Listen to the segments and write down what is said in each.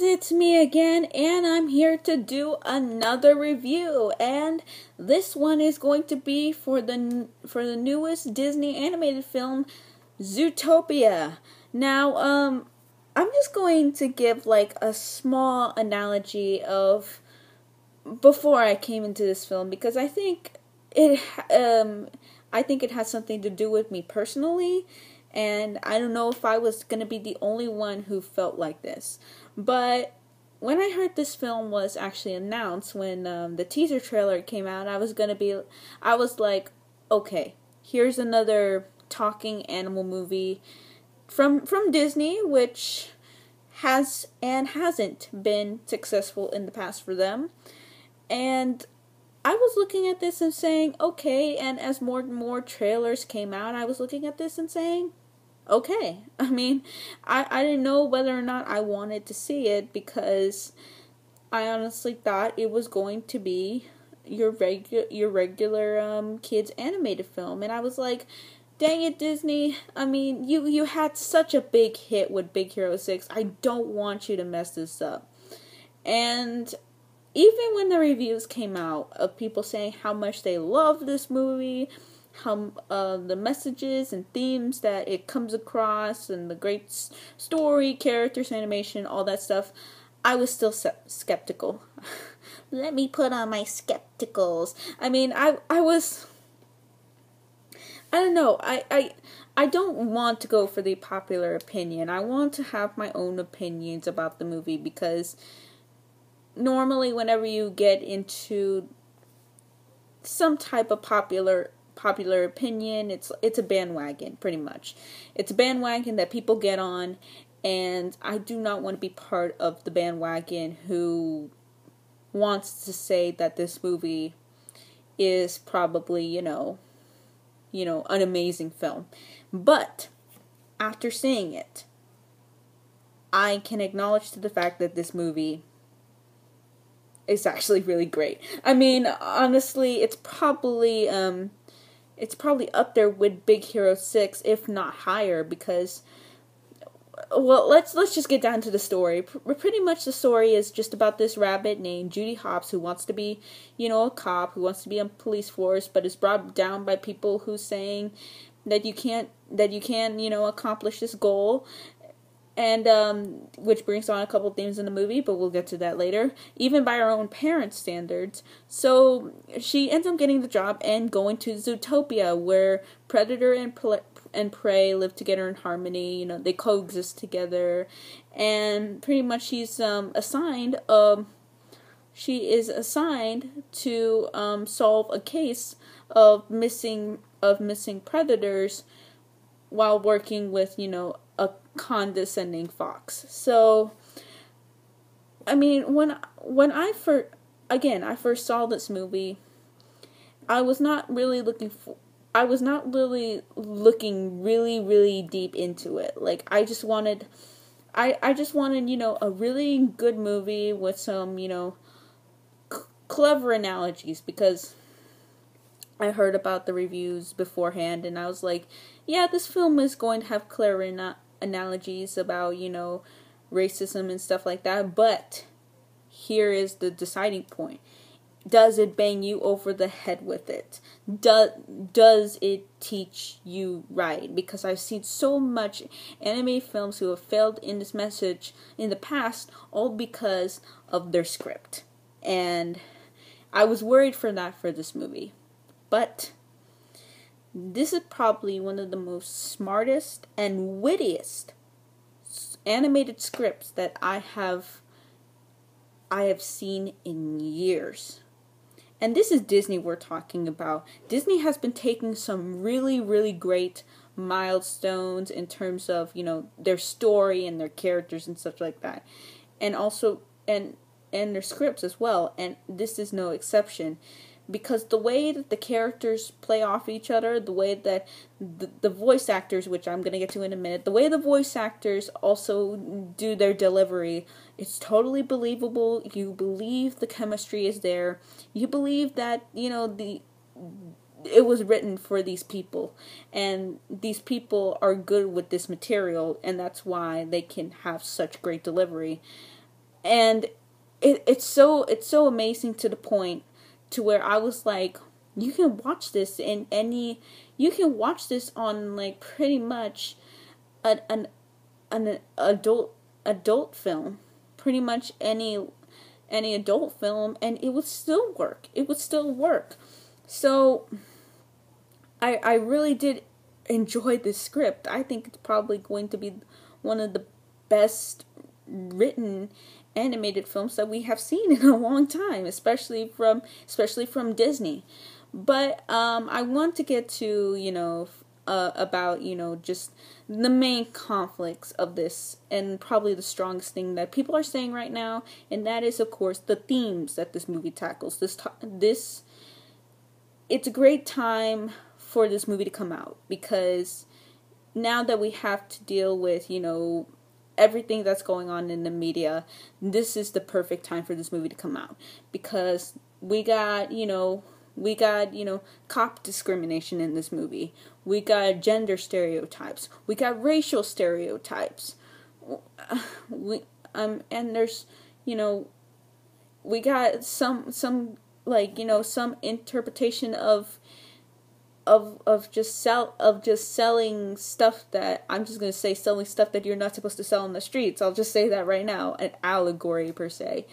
guys, it's me again, and I'm here to do another review. And this one is going to be for the newest Disney animated film, Zootopia. Now, I'm just going to give like a small analogy of before I came into this film, because I think it has something to do with me personally. And I don't know if I was going to be the only one who felt like this. But when I heard this film was actually announced, when the teaser trailer came out, I was like, okay, here's another talking animal movie from Disney, which has and hasn't been successful in the past for them. And I was looking at this and saying, okay, and as more and more trailers came out, I was looking at this and saying, okay. I mean, I didn't know whether or not I wanted to see it, because I honestly thought it was going to be your regular kids animated film, and I was like, dang it, Disney. I mean, you had such a big hit with Big Hero 6. I don't want you to mess this up. And even when the reviews came out of people saying how much they love this movie, how the messages and themes that it comes across, and the great story, characters, animation, all that stuff, I was still skeptical. Let me put on my skepticals. I mean, I don't know. I don't want to go for the popular opinion. I want to have my own opinions about the movie, because normally whenever you get into some type of popular opinion, it's a bandwagon, pretty much. It's a bandwagon that people get on, and I do not want to be part of the bandwagon who wants to say that this movie is probably, you know, an amazing film. But after seeing it, I can acknowledge to the fact that this movie is actually really great. I mean, honestly, it's probably up there with Big Hero 6, if not higher, because, well, let's just get down to the story. Pretty much the story is just about this rabbit named Judy Hopps, who wants to be, a cop, who wants to be on police force, but is brought down by people who saying that you can't, accomplish this goal. And, which brings on a couple themes in the movie, but we'll get to that later. Even by our own parents' standards. So, she ends up getting the job and going to Zootopia, where predator and prey live together in harmony. They coexist together. And pretty much she's assigned to solve a case of missing predators while working with, a condescending fox. So, I mean, when I first saw this movie, I was not really looking really deep into it. Like, I just wanted, a really good movie with some, clever analogies, because I heard about the reviews beforehand, and I was like, yeah, this film is going to have clever analogies about, racism and stuff like that, but here is the deciding point. Does it bang you over the head with it? Does it teach you right? Because I've seen so much anime films who have failed in this message in the past, all because of their script. And I was worried for that for this movie. But this is probably one of the most smartest and wittiest animated scripts that I have seen in years. And this is Disney we're talking about. Disney has been taking some really, really great milestones in terms of, their story and their characters and stuff like that. And also, and their scripts as well. And this is no exception. Because the way that the characters play off each other, the way that the voice actors, which I'm going to get to in a minute, the way the voice actors also do their delivery, it's totally believable. You believe the chemistry is there. You believe that, it was written for these people. And these people are good with this material, and that's why they can have such great delivery. And it's so amazing to the point to where I was like, you can watch this in any, you can watch this on like pretty much an adult film, pretty much any adult film, and it would still work. It would still work. So I really did enjoy this script. I think it's probably going to be one of the best written animated films that we have seen in a long time, especially from Disney. But I want to get to, about, just the main conflicts of this, and probably the strongest thing that people are saying right now, and that is, of course, the themes that this movie tackles. It's a great time for this movie to come out, because now that we have to deal with, everything that's going on in the media, this is the perfect time for this movie to come out, because we got cop discrimination in this movie. We got gender stereotypes. We got racial stereotypes. And there's, we got some some interpretation of just selling stuff that, I'm just going to say, selling stuff that you're not supposed to sell on the streets. I'll just say that right now, an allegory per se.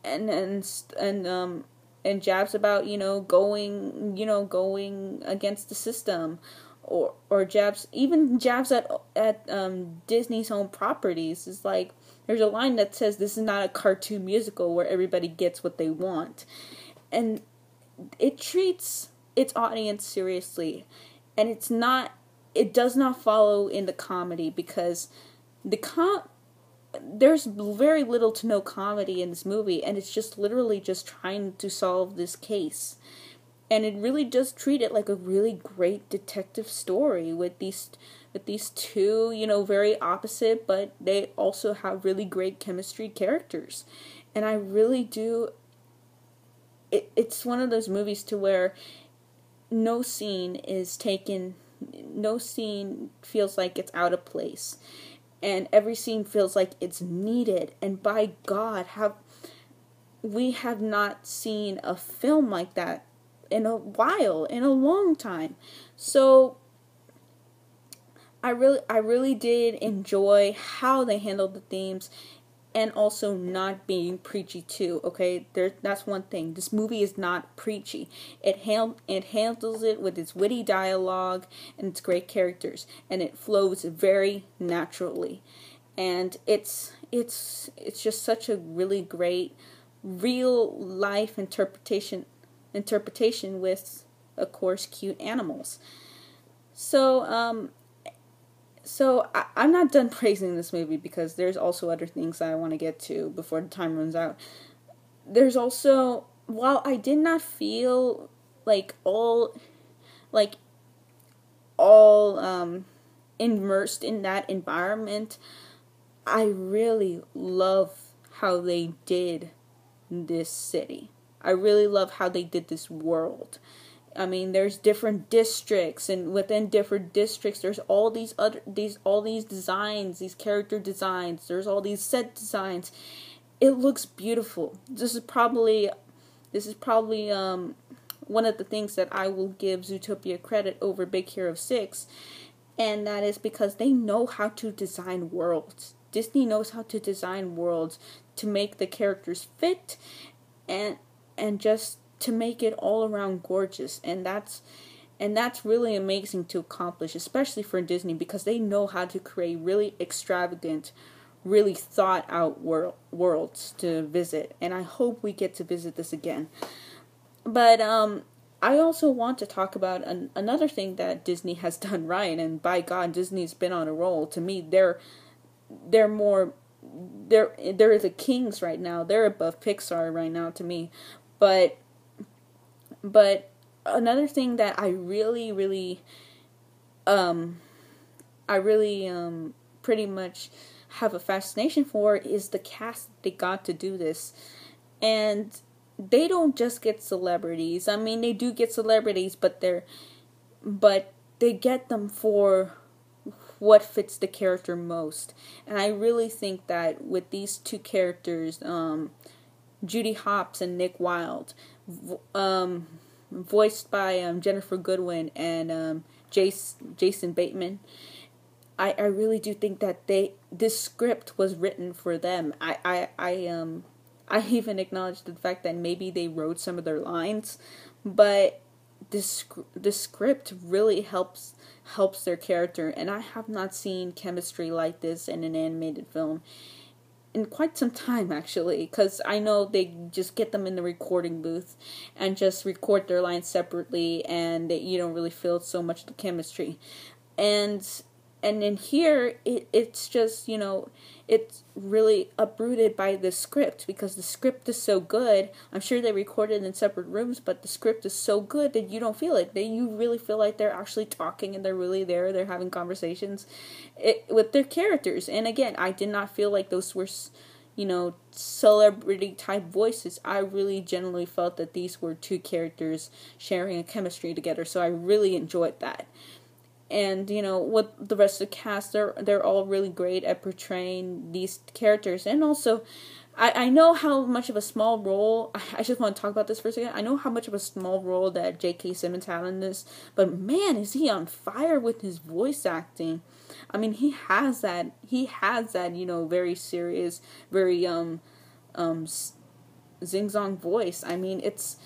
And jabs about, going against the system, or jabs at Disney's own properties. Is like, there's a line that says, this is not a cartoon musical where everybody gets what they want. And it treats its audience seriously, and it does not follow in the comedy, because there's very little to no comedy in this movie, and it's just literally just trying to solve this case. And it really does treat it like a really great detective story with these two, very opposite, but they also have really great chemistry characters. And I really do, it's one of those movies to where no scene feels like it's out of place. And every scene feels like it's needed. And by God, we have not seen a film like that in a while, in a long time. So I really did enjoy how they handled the themes, and also not being preachy too. Okay, that's one thing. This movie is not preachy. It handles it with its witty dialogue and its great characters, and it flows very naturally. And it's just such a really great real life interpretation with, of course, cute animals. So I'm not done praising this movie, because there's also other things that I want to get to before the time runs out. There's also, while I did not feel all immersed in that environment, I really love how they did this city. I really love how they did this world. I mean, there's different districts, and within different districts, there's all these designs, these character designs. There's all these set designs. It looks beautiful. This is probably one of the things that I will give Zootopia credit over Big Hero 6, and that is because they know how to design worlds. Disney knows how to design worlds to make the characters fit, and just to make it all around gorgeous. And that's really amazing to accomplish, especially for Disney, because they know how to create really extravagant, really thought out worlds to visit. And I hope we get to visit this again. But I also want to talk about another thing that Disney has done right, and by God, Disney's been on a roll. To me, they're the kings right now. They're above Pixar right now to me. But another thing that I really pretty much have a fascination for is the cast they got to do this. And they don't just get celebrities. I mean, they do get celebrities, but they get them for what fits the character most. And I really think that with these two characters, Judy Hopps and Nick Wilde, voiced by Jennifer Goodwin and Jason Bateman, I really do think that this script was written for them. I even acknowledge the fact that maybe they wrote some of their lines, but this script really helps their character, and I have not seen chemistry like this in an animated film in quite some time, actually, because I know they just get them in the recording booth and just record their lines separately, and you don't really feel so much the chemistry. And in here, it's just, it's really uprooted by the script, because the script is so good. I'm sure they recorded in separate rooms, but the script is so good that you don't feel it. That you really feel like they're actually talking and they're really there. They're having conversations with their characters. And again, I did not feel like those were, celebrity type voices. I really genuinely felt that these were two characters sharing a chemistry together. So I really enjoyed that. And, with the rest of the cast, they're all really great at portraying these characters. And also, I know how much of a small role, I just want to talk about this for a second. I know how much of a small role that J.K. Simmons had in this, but man, is he on fire with his voice acting. I mean, he has that, very serious, very, zing-zong voice. I mean, it's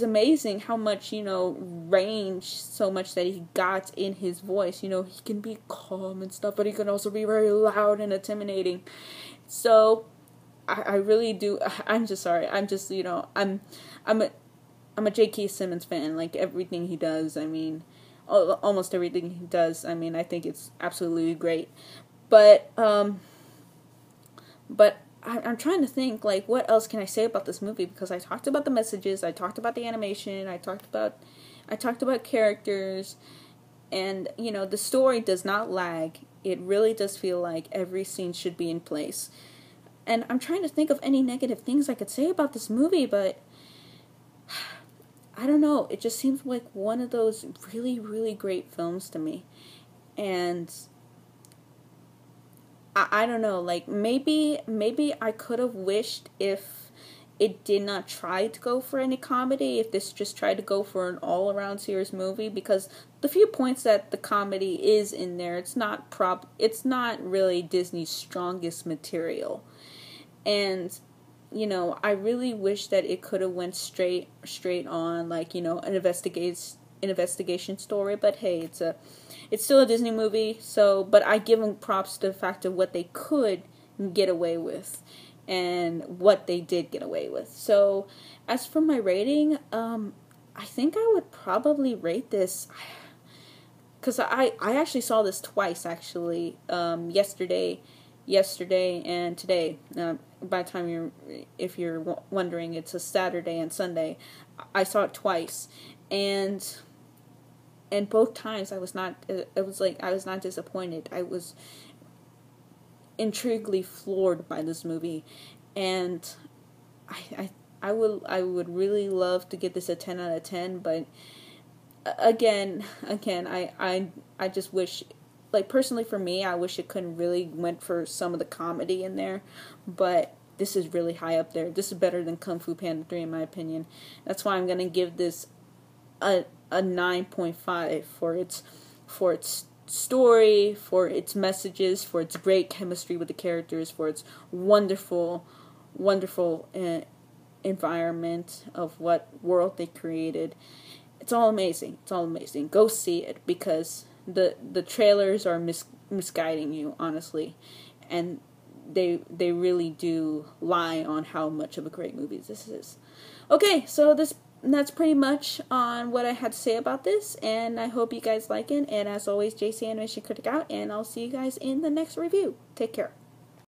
amazing how much, range, so much that he got in his voice. He can be calm and stuff, but he can also be very loud and intimidating. So, I really do, I'm just sorry, I'm just, I'm a J.K. Simmons fan, like, everything he does, I mean, almost everything he does, I mean, I think it's absolutely great. But I'm trying to think, like, what else can I say about this movie? Because I talked about the messages, I talked about the animation, I talked about characters, and, the story does not lag. It really does feel like every scene should be in place. And I'm trying to think of any negative things I could say about this movie, but I don't know. It just seems like one of those really, really great films to me. And I don't know, like, maybe I could have wished if it did not try to go for any comedy, if this just tried to go for an all-around serious movie, because the few points that the comedy is in there, it's not really Disney's strongest material. And, I really wish that it could have went straight on, like, an investigation story, but hey, it's still a Disney movie, but I give them props to the fact of what they could get away with and what they did get away with. So, as for my rating, I think I would probably rate this, because I actually saw this twice, actually, yesterday and today. By the time if you're wondering, it's a Saturday and Sunday. I saw it twice, and both times I was not disappointed. I was intriguingly floored by this movie, and I would really love to give this a 10 out of 10, but again, I just wish, like, personally for me, I wish it couldn't really went for some of the comedy in there, but this is really high up there. This is better than Kung Fu Panda 3 in my opinion. That's why I'm going to give this a 9.5 for its story, for its messages, for its great chemistry with the characters, for its wonderful environment of what world they created. It's all amazing. Go see it, because the trailers are misguiding you, honestly, and they really do lie on how much of a great movie this is. Okay, so that's pretty much on what I had to say about this, and I hope you guys like it. And as always, JC Animation Critic out, and I'll see you guys in the next review. Take care.